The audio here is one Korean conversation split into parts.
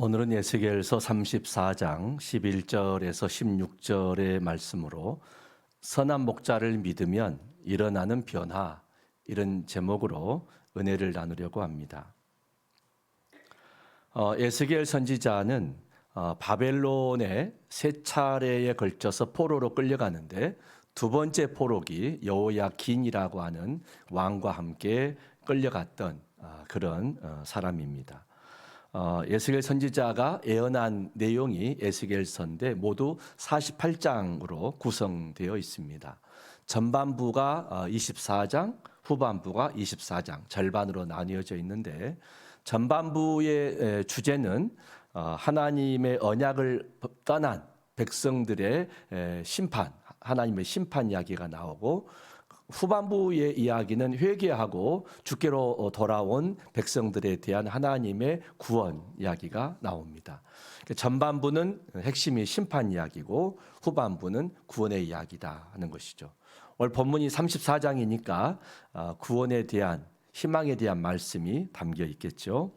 오늘은 에스겔서 34장 11절에서 16절의 말씀으로 선한 목자를 믿으면 일어나는 변화, 이런 제목으로 은혜를 나누려고 합니다. 에스겔 선지자는 바벨론에 세 차례에 걸쳐서 포로로 끌려가는데 두 번째 포로기 여호야긴이라고 하는 왕과 함께 끌려갔던 그런 사람입니다. 에스겔 선지자가 예언한 내용이 에스겔서인데 모두 48장으로 구성되어 있습니다. 전반부가 24장, 후반부가 24장, 절반으로 나뉘어져 있는데 전반부의 주제는 하나님의 언약을 떠난 백성들의 심판, 하나님의 심판 이야기가 나오고, 후반부의 이야기는 회개하고 주께로 돌아온 백성들에 대한 하나님의 구원 이야기가 나옵니다. 전반부는 핵심이 심판 이야기고 후반부는 구원의 이야기다 하는 것이죠. 오늘 본문이 34장이니까 구원에 대한, 희망에 대한 말씀이 담겨 있겠죠.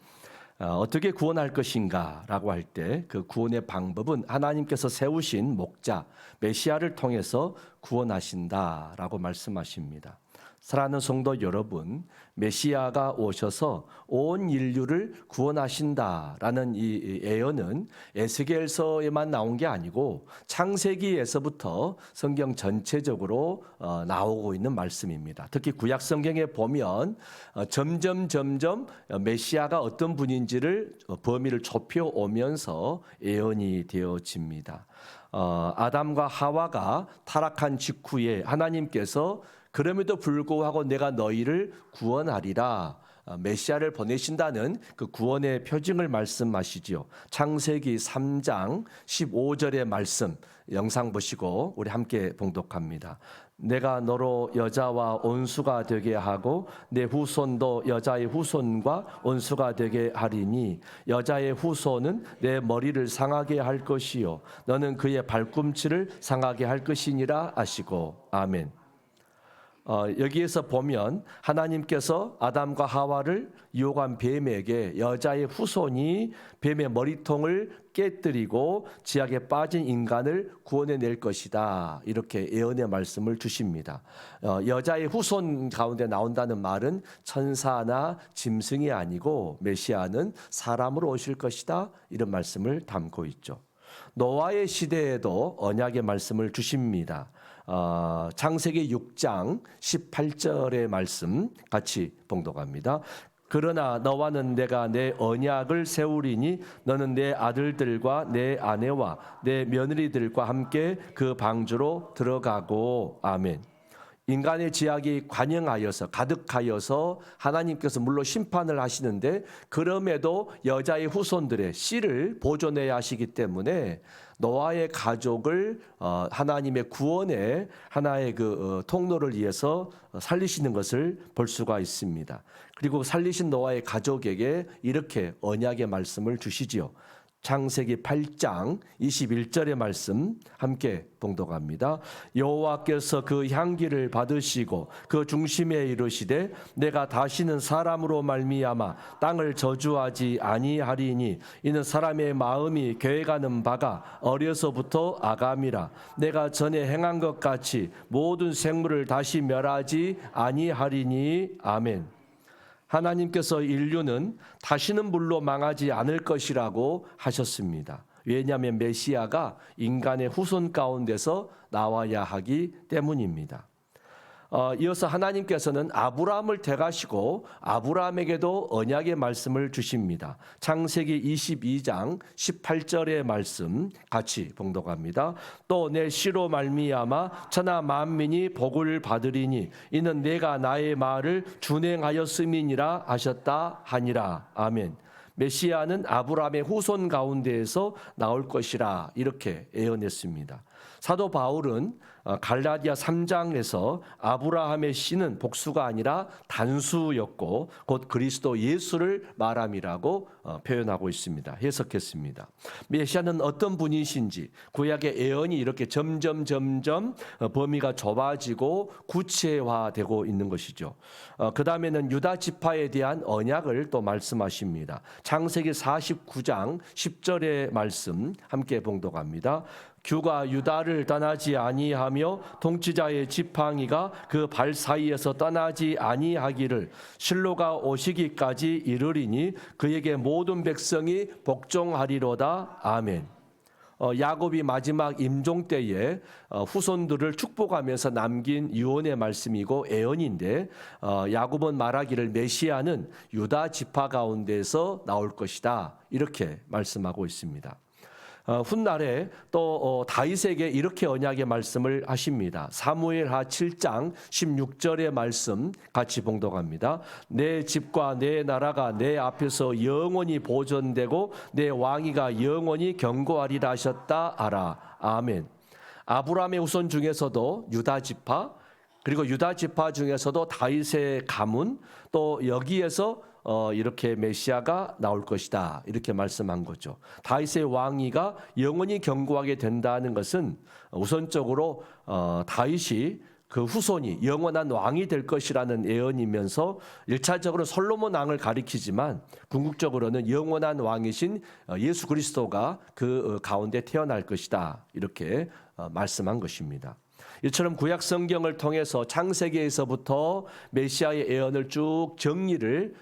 어떻게 구원할 것인가 라고 할 때 그 구원의 방법은 하나님께서 세우신 목자 메시아를 통해서 구원하신다라고 말씀하십니다. 사랑하는 성도 여러분, 메시아가 오셔서 온 인류를 구원하신다라는 이 예언은 에스겔서에만 나온 게 아니고 창세기에서부터 성경 전체적으로 나오고 있는 말씀입니다. 특히 구약 성경에 보면 점점 메시아가 어떤 분인지를 범위를 좁혀 오면서 예언이 되어집니다. 아담과 하와가 타락한 직후에 하나님께서 그럼에도 불구하고 내가 너희를 구원하리라, 메시아를 보내신다는 그 구원의 표징을 말씀하시지요. 창세기 3장 15절의 말씀 영상 보시고 우리 함께 봉독합니다. 내가 너로 여자와 온수가 되게 하고 내 후손도 여자의 후손과 온수가 되게 하리니 여자의 후손은 내 머리를 상하게 할 것이요 너는 그의 발꿈치를 상하게 할 것이니라 하시고. 아멘. 여기에서 보면 하나님께서 아담과 하와를 유혹한 뱀에게 여자의 후손이 뱀의 머리통을 깨뜨리고 지악에 빠진 인간을 구원해낼 것이다, 이렇게 예언의 말씀을 주십니다. 여자의 후손 가운데 나온다는 말은 천사나 짐승이 아니고 메시아는 사람으로 오실 것이다, 이런 말씀을 담고 있죠. 노아의 시대에도 언약의 말씀을 주십니다. 창세기 6장 18절의 말씀 같이 봉독합니다. 그러나 너와는 내가 내 언약을 세우리니 너는 내 아들들과 내 아내와 내 며느리들과 함께 그 방주로 들어가고. 아멘. 인간의 지악이 관영하여서 가득하여서 하나님께서 물론 심판을 하시는데 그럼에도 여자의 후손들의 씨를 보존해야 하시기 때문에 노아의 가족을 하나님의 구원의 하나의 그 통로를 위해서 살리시는 것을 볼 수가 있습니다. 그리고 살리신 노아의 가족에게 이렇게 언약의 말씀을 주시지요. 창세기 8장 21절의 말씀 함께 봉독합니다. 여호와께서 그 향기를 받으시고 그 중심에 이르시되 내가 다시는 사람으로 말미암아 땅을 저주하지 아니하리니 이는 사람의 마음이 계획하는 바가 어려서부터 아감이라. 내가 전에 행한 것 같이 모든 생물을 다시 멸하지 아니하리니. 아멘. 하나님께서 인류는 다시는 물로 망하지 않을 것이라고 하셨습니다. 왜냐하면 메시아가 인간의 후손 가운데서 나와야 하기 때문입니다. 이어서 하나님께서는 아브라함을 택하시고 아브라함에게도 언약의 말씀을 주십니다. 창세기 22장 18절의 말씀 같이 봉독합니다. 또 내 씨로 말미암아 천하 만민이 복을 받으리니 이는 내가 나의 말을 준행하였음이니라 하셨다 하니라. 아멘. 메시아는 아브라함의 후손 가운데에서 나올 것이라, 이렇게 예언했습니다. 사도 바울은 갈라디아 3장에서 아브라함의 씨는 복수가 아니라 단수였고 곧 그리스도 예수를 말함이라고 표현하고 있습니다. 해석했습니다. 메시아는 어떤 분이신지 구약의 예언이 이렇게 점점 범위가 좁아지고 구체화되고 있는 것이죠. 그 다음에는 유다 지파에 대한 언약을 또 말씀하십니다. 창세기 49장 10절의 말씀 함께 봉독합니다. 규가 유다를 떠나지 아니하며 통치자의 지팡이가 그 발 사이에서 떠나지 아니하기를 실로가 오시기까지 이르리니 그에게 모든 백성이 복종하리로다. 아멘. 야곱이 마지막 임종 때에 후손들을 축복하면서 남긴 유언의 말씀이고 예언인데 야곱은 말하기를 메시아는 유다 지파 가운데서 나올 것이다 이렇게 말씀하고 있습니다. 훗날에 또 다윗에게 이렇게 언약의 말씀을 하십니다. 사무엘하 7장 16절의 말씀 같이 봉독합니다. 내 집과 내 나라가 내 앞에서 영원히 보존되고 내 왕위가 영원히 견고하리라 하셨다 하라. 아멘. 아브라함의 후손 중에서도 유다 지파 그리고 유다 지파 중에서도 다윗의 가문 또 여기에서 이렇게 메시아가 나올 것이다 이렇게 말씀한 거죠. 다윗의 왕위가 영원히 견고하게 된다는 것은 우선적으로 다윗이 그 후손이 영원한 왕이 될 것이라는 예언이면서 1차적으로 솔로몬 왕을 가리키지만 궁극적으로는 영원한 왕이신 예수 그리스도가 그 가운데 태어날 것이다 이렇게 말씀한 것입니다. 이처럼 구약 성경을 통해서 창세기에서부터 메시아의 예언을 쭉 정리를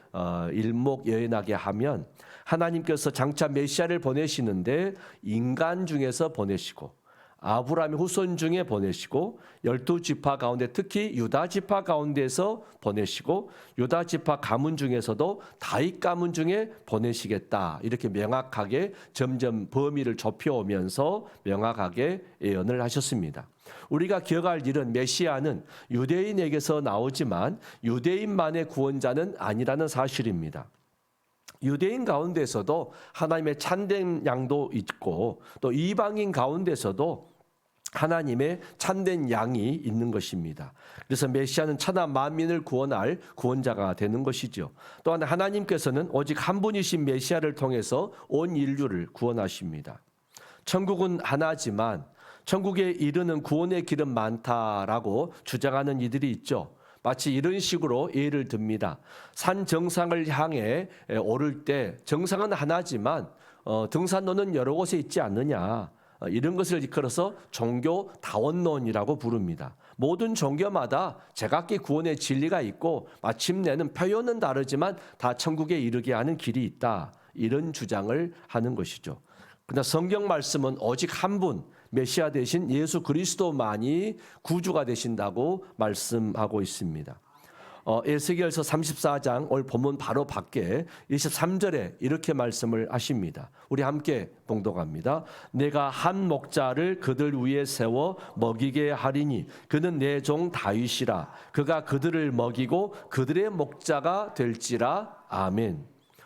일목요연하게 하면 하나님께서 장차 메시아를 보내시는데 인간 중에서 보내시고 아브라함의 후손 중에 보내시고 12지파 가운데 특히 유다 지파 가운데서 보내시고 유다 지파 가문 중에서도 다윗 가문 중에 보내시겠다 이렇게 명확하게 점점 범위를 좁혀오면서 명확하게 예언을 하셨습니다. 우리가 기억할 일은 메시아는 유대인에게서 나오지만 유대인만의 구원자는 아니라는 사실입니다. 유대인 가운데서도 하나님의 참된 양도 있고 또 이방인 가운데서도 하나님의 참된 양이 있는 것입니다. 그래서 메시아는 천하 만민을 구원할 구원자가 되는 것이죠. 또한 하나님께서는 오직 한 분이신 메시아를 통해서 온 인류를 구원하십니다. 천국은 하나지만 천국에 이르는 구원의 길은 많다라고 주장하는 이들이 있죠. 마치 이런 식으로 예를 듭니다. 산 정상을 향해 오를 때 정상은 하나지만 등산로는 여러 곳에 있지 않느냐. 이런 것을 이끌어서 종교 다원론이라고 부릅니다. 모든 종교마다 제각기 구원의 진리가 있고 마침내는 표현은 다르지만 다 천국에 이르게 하는 길이 있다. 이런 주장을 하는 것이죠. 그러나 성경 말씀은 오직 한 분, 메시아 되신 예수 그리스도만이 구주가 되신다고 말씀하고 있습니다. 에스겔서 34장 오늘 본문 바로 밖에 23절에 이렇게 말씀을 하십니다. 우리 함께 봉독합니다. 내가 한 목자를 그들 위에 세워 먹이게 하리니 그는 내 종 다윗이라. 그가 그들을 먹이고 그들의 목자가 될지라. 아멘.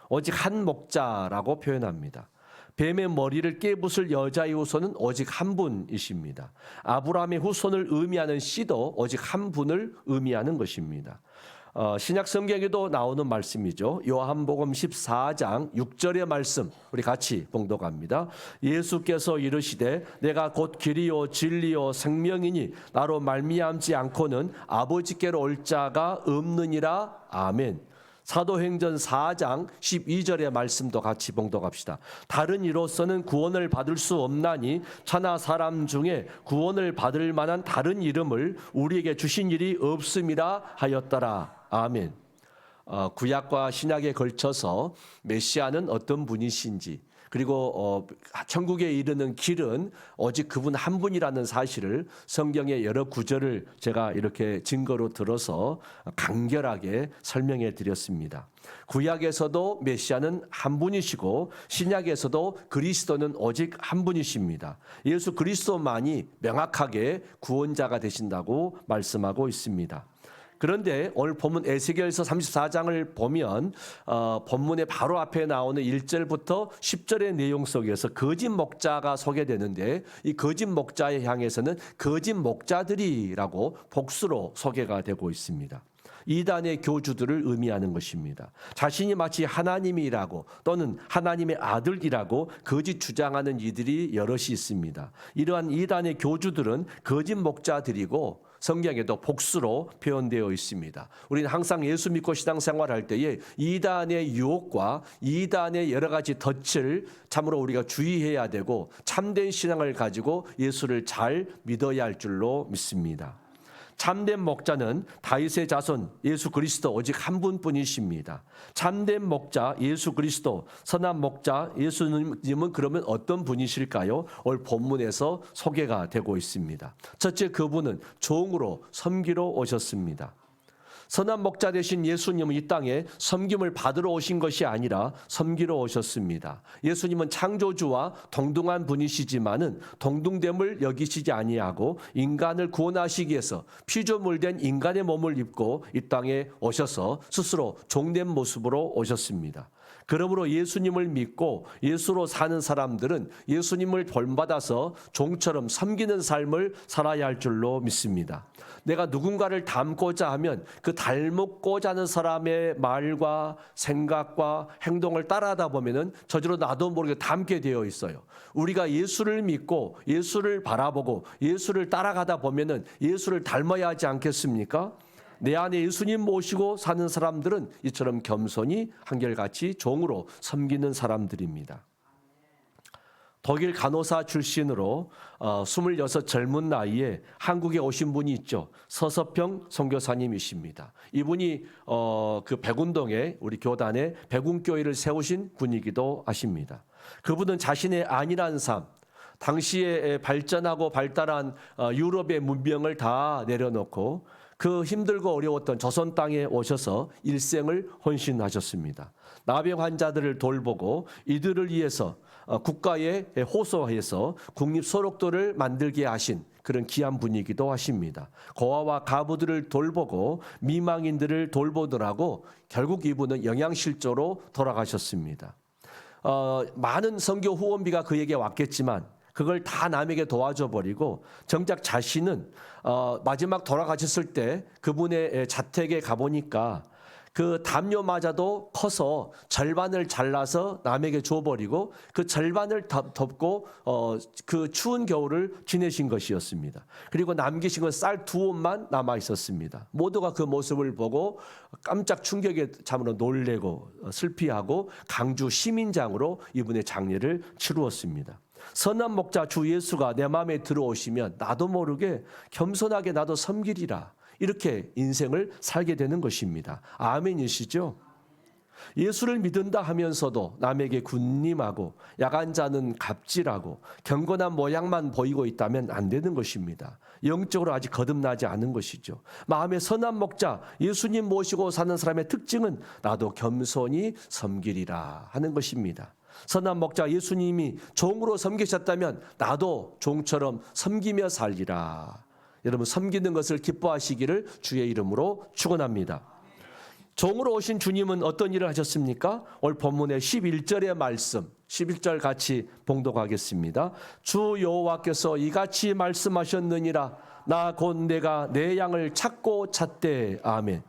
오직 한 목자라고 표현합니다. 뱀의 머리를 깨부술 여자의 후손은 오직 한 분이십니다. 아브라함의 후손을 의미하는 씨도 오직 한 분을 의미하는 것입니다. 신약 성경에도 나오는 말씀이죠. 요한복음 14장 6절의 말씀 우리 같이 봉독합니다. 예수께서 이르시되 내가 곧 길이요 진리요 생명이니 나로 말미암지 않고는 아버지께로 올 자가 없느니라. 아멘. 사도행전 4장 12절의 말씀도 같이 봉독합시다. 다른 이로서는 구원을 받을 수 없나니 천하 사람 중에 구원을 받을 만한 다른 이름을 우리에게 주신 일이 없음이라 하였더라. 아멘. 구약과 신약에 걸쳐서 메시아는 어떤 분이신지 그리고 천국에 이르는 길은 오직 그분 한 분이라는 사실을 성경의 여러 구절을 제가 이렇게 증거로 들어서 간결하게 설명해 드렸습니다. 구약에서도 메시아는 한 분이시고 신약에서도 그리스도는 오직 한 분이십니다. 예수 그리스도만이 명확하게 구원자가 되신다고 말씀하고 있습니다. 그런데 오늘 본문 에스겔서 34장을 보면 본문의 바로 앞에 나오는 1절부터 10절의 내용 속에서 거짓 목자가 소개되는데 이 거짓 목자에 향해서는 거짓 목자들이라고 복수로 소개가 되고 있습니다. 이단의 교주들을 의미하는 것입니다. 자신이 마치 하나님이라고 또는 하나님의 아들이라고 거짓 주장하는 이들이 여럿이 있습니다. 이러한 이단의 교주들은 거짓 목자들이고 성경에도 복수로 표현되어 있습니다. 우리는 항상 예수 믿고 신앙생활할 때에 이단의 유혹과 이단의 여러 가지 덫을 참으로 우리가 주의해야 되고 참된 신앙을 가지고 예수를 잘 믿어야 할 줄로 믿습니다. 참된 목자는 다윗의 자손 예수 그리스도 오직 한 분뿐이십니다. 참된 목자 예수 그리스도, 선한 목자 예수님은 그러면 어떤 분이실까요? 오늘 본문에서 소개가 되고 있습니다. 첫째, 그분은 종으로 섬기러 오셨습니다. 선한 목자 되신 예수님은 이 땅에 섬김을 받으러 오신 것이 아니라 섬기러 오셨습니다. 예수님은 창조주와 동등한 분이시지만은 동등됨을 여기시지 아니하고 인간을 구원하시기 위해서 피조물된 인간의 몸을 입고 이 땅에 오셔서 스스로 종된 모습으로 오셨습니다. 그러므로 예수님을 믿고 예수로 사는 사람들은 예수님을 본받아서 종처럼 섬기는 삶을 살아야 할 줄로 믿습니다. 내가 누군가를 닮고자 하면 그 닮고자 하는 사람의 말과 생각과 행동을 따라하다 보면은 저절로 나도 모르게 닮게 되어 있어요. 우리가 예수를 믿고 예수를 바라보고 예수를 따라가다 보면은 예수를 닮아야 하지 않겠습니까? 내 안에 예수님 모시고 사는 사람들은 이처럼 겸손히 한결같이 종으로 섬기는 사람들입니다. 독일 간호사 출신으로 26 젊은 나이에 한국에 오신 분이 있죠. 서서평 선교사님이십니다. 이분이 그 백운동에 우리 교단에 백운교회를 세우신 분이기도 하십니다. 그분은 자신의 안일한 삶, 당시에 발전하고 발달한 유럽의 문명을 다 내려놓고 그 힘들고 어려웠던 조선 땅에 오셔서 일생을 헌신하셨습니다. 나병 환자들을 돌보고 이들을 위해서 국가에 호소해서 국립소록도를 만들게 하신 그런 귀한 분이기도 하십니다. 고아와 가부들을 돌보고 미망인들을 돌보더라고 결국 이분은 영양실조로 돌아가셨습니다. 많은 선교 후원비가 그에게 왔겠지만 그걸 다 남에게 도와줘 버리고 정작 자신은 마지막 돌아가셨을 때 그분의 자택에 가보니까 그 담요마저도 커서 절반을 잘라서 남에게 줘버리고 그 절반을 덮고 그 추운 겨울을 지내신 것이었습니다. 그리고 남기신 건 쌀 2옷만 남아 있었습니다. 모두가 그 모습을 보고 깜짝 충격에 참으로 놀래고 슬피하고 강주 시민장으로 이분의 장례를 치루었습니다. 선한 목자 주 예수가 내 마음에 들어오시면 나도 모르게 겸손하게 나도 섬기리라. 이렇게 인생을 살게 되는 것입니다. 아멘이시죠? 예수를 믿는다 하면서도 남에게 군림하고 야간 자는 갑질하고 경건한 모양만 보이고 있다면 안 되는 것입니다. 영적으로 아직 거듭나지 않은 것이죠. 마음의 선한 목자 예수님 모시고 사는 사람의 특징은 나도 겸손히 섬기리라 하는 것입니다. 선한 목자 예수님이 종으로 섬기셨다면 나도 종처럼 섬기며 살리라. 여러분 섬기는 것을 기뻐하시기를 주의 이름으로 축원합니다. 종으로 오신 주님은 어떤 일을 하셨습니까? 오늘 본문의 11절의 말씀 11절 같이 봉독하겠습니다. 주 여호와께서 이같이 말씀하셨느니라 나 곧 내가 내 양을 찾고 찾되. 아멘.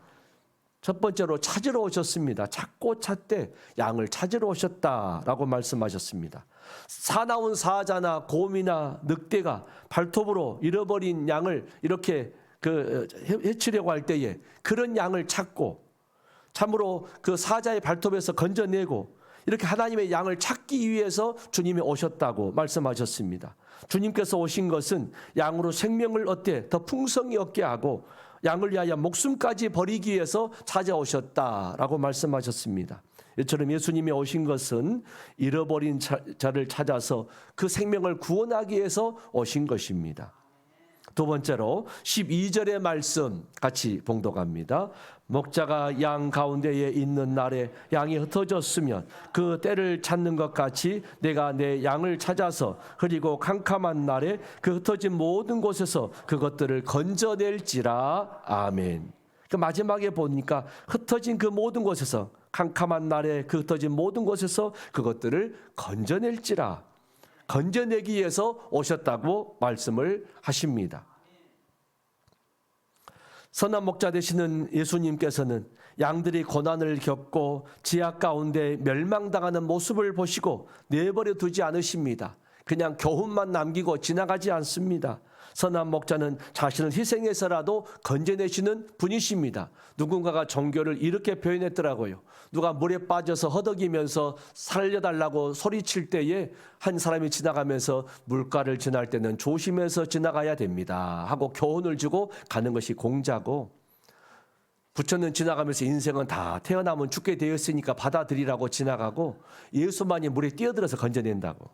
첫 번째로 찾으러 오셨습니다. 찾고 찾되 양을 찾으러 오셨다라고 말씀하셨습니다. 사나운 사자나 곰이나 늑대가 발톱으로 잃어버린 양을 이렇게 해치려고 할 때에 그런 양을 찾고 참으로 그 사자의 발톱에서 건져내고 이렇게 하나님의 양을 찾기 위해서 주님이 오셨다고 말씀하셨습니다. 주님께서 오신 것은 양으로 생명을 더 풍성히 얻게 하고 양을 위하여 목숨까지 버리기 위해서 찾아오셨다라고 말씀하셨습니다. 이처럼 예수님이 오신 것은 잃어버린 자를 찾아서 그 생명을 구원하기 위해서 오신 것입니다. 두 번째로 12절의 말씀 같이 봉독합니다. 목자가 양 가운데에 있는 날에 양이 흩어졌으면 그 때를 찾는 것 같이 내가 내 양을 찾아서 그리고 캄캄한 날에 그 흩어진 모든 곳에서 그것들을 건져낼지라. 아멘. 그 마지막에 보니까 흩어진 그 모든 곳에서, 캄캄한 날에 그 흩어진 모든 곳에서 그것들을 건져낼지라, 건져내기 위해서 오셨다고 말씀을 하십니다. 선한 목자 되시는 예수님께서는 양들이 고난을 겪고 지하 가운데 멸망당하는 모습을 보시고 내버려 두지 않으십니다. 그냥 교훈만 남기고 지나가지 않습니다. 선한 목자는 자신을 희생해서라도 건져내시는 분이십니다. 누군가가 종교를 이렇게 표현했더라고요. 누가 물에 빠져서 허덕이면서 살려달라고 소리칠 때에 한 사람이 지나가면서 물가를 지날 때는 조심해서 지나가야 됩니다 하고 교훈을 주고 가는 것이 공자고, 부처는 지나가면서 인생은 다 태어나면 죽게 되어 있으니까 받아들이라고 지나가고, 예수만이 물에 뛰어들어서 건져낸다고.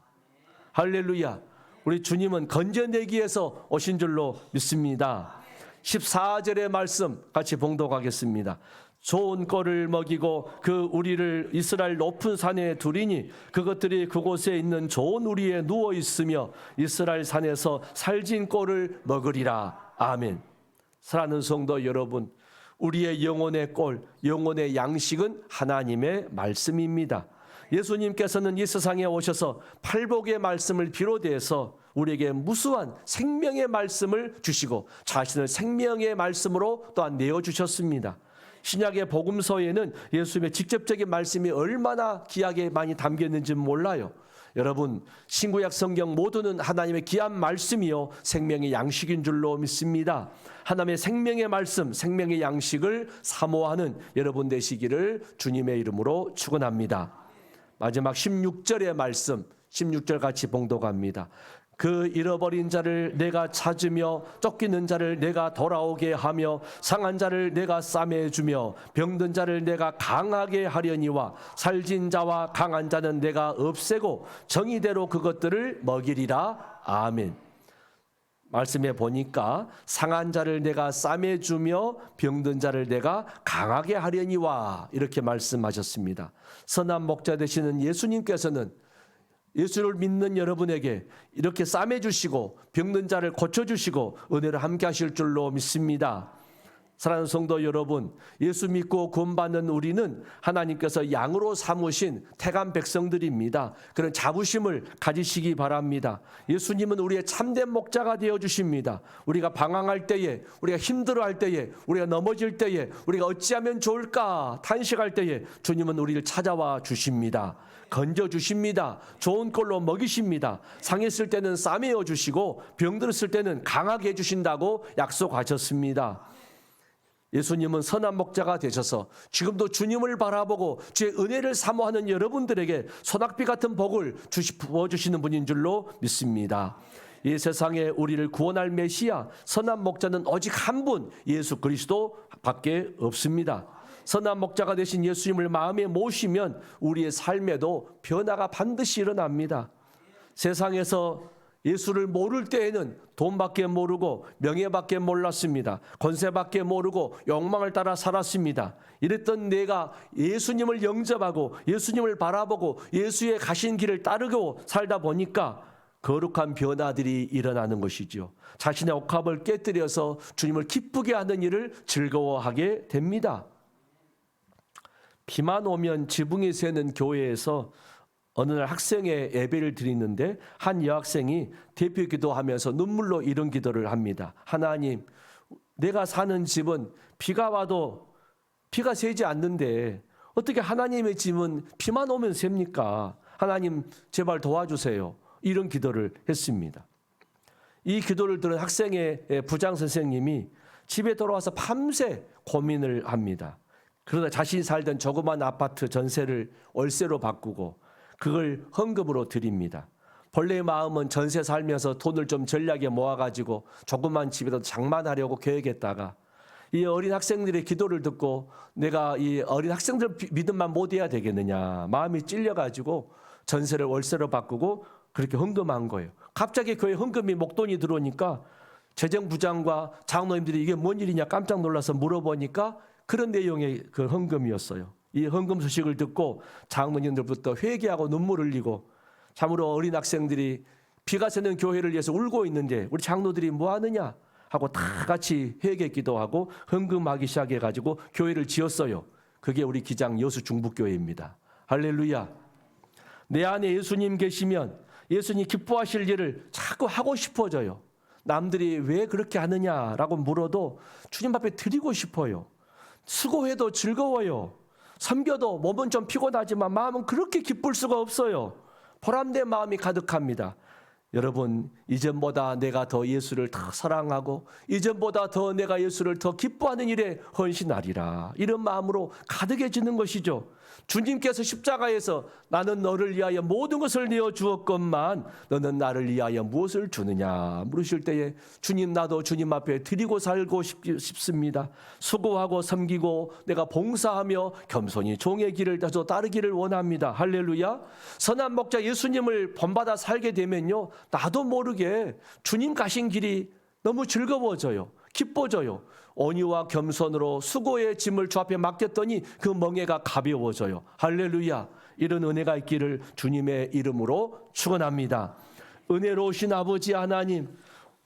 할렐루야. 우리 주님은 건져내기 위해서 오신 줄로 믿습니다. 14절의 말씀 같이 봉독하겠습니다. 좋은 꼴을 먹이고 그 우리를 이스라엘 높은 산에 두리니 그것들이 그곳에 있는 좋은 우리에 누워 있으며 이스라엘 산에서 살진 꼴을 먹으리라. 아멘. 사랑하는 성도 여러분, 우리의 영혼의 꼴, 영혼의 양식은 하나님의 말씀입니다. 예수님께서는 이 세상에 오셔서 팔복의 말씀을 비롯해서 우리에게 무수한 생명의 말씀을 주시고 자신을 생명의 말씀으로 또한 내어주셨습니다. 신약의 복음서에는 예수님의 직접적인 말씀이 얼마나 귀하게 많이 담겨 있는지 몰라요. 여러분, 신구약 성경 모두는 하나님의 귀한 말씀이요 생명의 양식인 줄로 믿습니다. 하나님의 생명의 말씀, 생명의 양식을 사모하는 여러분 되시기를 주님의 이름으로 축원합니다. 마지막 16절의 말씀, 16절 같이 봉독합니다. 그 잃어버린 자를 내가 찾으며 쫓기는 자를 내가 돌아오게 하며 상한 자를 내가 싸매주며 병든 자를 내가 강하게 하려니와 살진 자와 강한 자는 내가 없애고 정의대로 그것들을 먹이리라. 아멘. 말씀에 보니까 상한 자를 내가 싸매주며 병든 자를 내가 강하게 하려니와 이렇게 말씀하셨습니다. 선한 목자 되시는 예수님께서는 예수를 믿는 여러분에게 이렇게 싸매주시고 병든 자를 고쳐주시고 은혜를 함께 하실 줄로 믿습니다. 사랑하는 성도 여러분, 예수 믿고 구원받는 우리는 하나님께서 양으로 삼으신 택한 백성들입니다. 그런 자부심을 가지시기 바랍니다. 예수님은 우리의 참된 목자가 되어주십니다. 우리가 방황할 때에, 우리가 힘들어할 때에, 우리가 넘어질 때에, 우리가 어찌하면 좋을까 탄식할 때에 주님은 우리를 찾아와 주십니다. 건져주십니다. 좋은 꼴로 먹이십니다. 상했을 때는 싸매어 주시고 병들었을 때는 강하게 해주신다고 약속하셨습니다. 예수님은 선한 목자가 되셔서 지금도 주님을 바라보고 주의 은혜를 사모하는 여러분들에게 소낙비 같은 복을 부어주시는 분인 줄로 믿습니다. 이 세상에 우리를 구원할 메시아 선한 목자는 오직 한 분, 예수 그리스도 밖에 없습니다. 선한 목자가 되신 예수님을 마음에 모시면 우리의 삶에도 변화가 반드시 일어납니다. 세상에서 예수를 모를 때에는 돈밖에 모르고 명예밖에 몰랐습니다. 권세밖에 모르고 욕망을 따라 살았습니다. 이랬던 내가 예수님을 영접하고 예수님을 바라보고 예수의 가신 길을 따르고 살다 보니까 거룩한 변화들이 일어나는 것이죠. 자신의 옥합을 깨뜨려서 주님을 기쁘게 하는 일을 즐거워하게 됩니다. 비만 오면 지붕이 새는 교회에서 어느 날 학생의 예배를 드리는데 한 여학생이 대표 기도하면서 눈물로 이런 기도를 합니다. 하나님, 내가 사는 집은 비가 와도 비가 새지 않는데 어떻게 하나님의 집은 비만 오면 셉니까? 하나님 제발 도와주세요. 이런 기도를 했습니다. 이 기도를 들은 학생의 부장 선생님이 집에 돌아와서 밤새 고민을 합니다. 그러다 자신이 살던 조그만 아파트 전세를 월세로 바꾸고 그걸 헌금으로 드립니다. 본래의 마음은 전세 살면서 돈을 좀 전략에 모아가지고 조그만 집에다 장만하려고 계획했다가 이 어린 학생들의 기도를 듣고 내가 이 어린 학생들 믿음만 못 해야 되겠느냐 마음이 찔려가지고 전세를 월세로 바꾸고 그렇게 헌금한 거예요. 갑자기 교회 헌금이 목돈이 들어오니까 재정부장과 장로님들이 이게 뭔 일이냐 깜짝 놀라서 물어보니까 그런 내용의 그 헌금이었어요. 이 헌금 소식을 듣고 장로님들부터 회개하고 눈물 흘리고 참으로 어린 학생들이 비가 새는 교회를 위해서 울고 있는데 우리 장로들이 뭐 하느냐? 하고 다 같이 회개 기도하고 헌금하기 시작해가지고 교회를 지었어요. 그게 우리 기장 여수 중북교회입니다. 할렐루야. 내 안에 예수님 계시면 예수님 기뻐하실 일을 자꾸 하고 싶어져요. 남들이 왜 그렇게 하느냐라고 물어도 주님 앞에 드리고 싶어요. 수고해도 즐거워요. 섬겨도 몸은 좀 피곤하지만 마음은 그렇게 기쁠 수가 없어요. 보람된 마음이 가득합니다. 여러분, 이전보다 내가 더 예수를 더 사랑하고 이전보다 더 내가 예수를 더 기뻐하는 일에 헌신하리라. 이런 마음으로 가득해지는 것이죠. 주님께서 십자가에서 나는 너를 위하여 모든 것을 내어 주었건만 너는 나를 위하여 무엇을 주느냐 물으실 때에 주님, 나도 주님 앞에 드리고 살고 싶습니다. 수고하고 섬기고 내가 봉사하며 겸손히 종의 길을 따르기를 원합니다. 할렐루야. 선한 목자 예수님을 본받아 살게 되면요, 나도 모르게 주님 가신 길이 너무 즐거워져요. 기뻐져요. 온유와 겸손으로 수고의 짐을 주 앞에 맡겼더니 그 멍에가 가벼워져요. 할렐루야. 이런 은혜가 있기를 주님의 이름으로 축원합니다. 은혜로우신 아버지 하나님,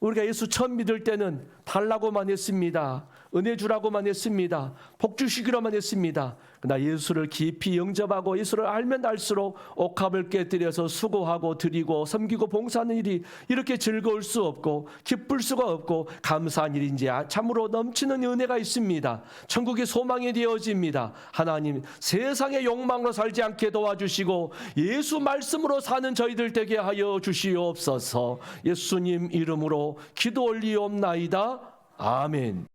우리가 예수 처음 믿을 때는 달라고만 했습니다. 은혜 주라고만 했습니다. 복 주시기로만 했습니다. 그러나 예수를 깊이 영접하고 예수를 알면 알수록 옥합을 깨뜨려서 수고하고 드리고 섬기고 봉사하는 일이 이렇게 즐거울 수 없고 기쁠 수가 없고 감사한 일인지 참으로 넘치는 은혜가 있습니다. 천국의 소망이 되어집니다. 하나님, 세상의 욕망으로 살지 않게 도와주시고 예수 말씀으로 사는 저희들 되게 하여 주시옵소서. 예수님 이름으로 기도 올리옵나이다. 아멘.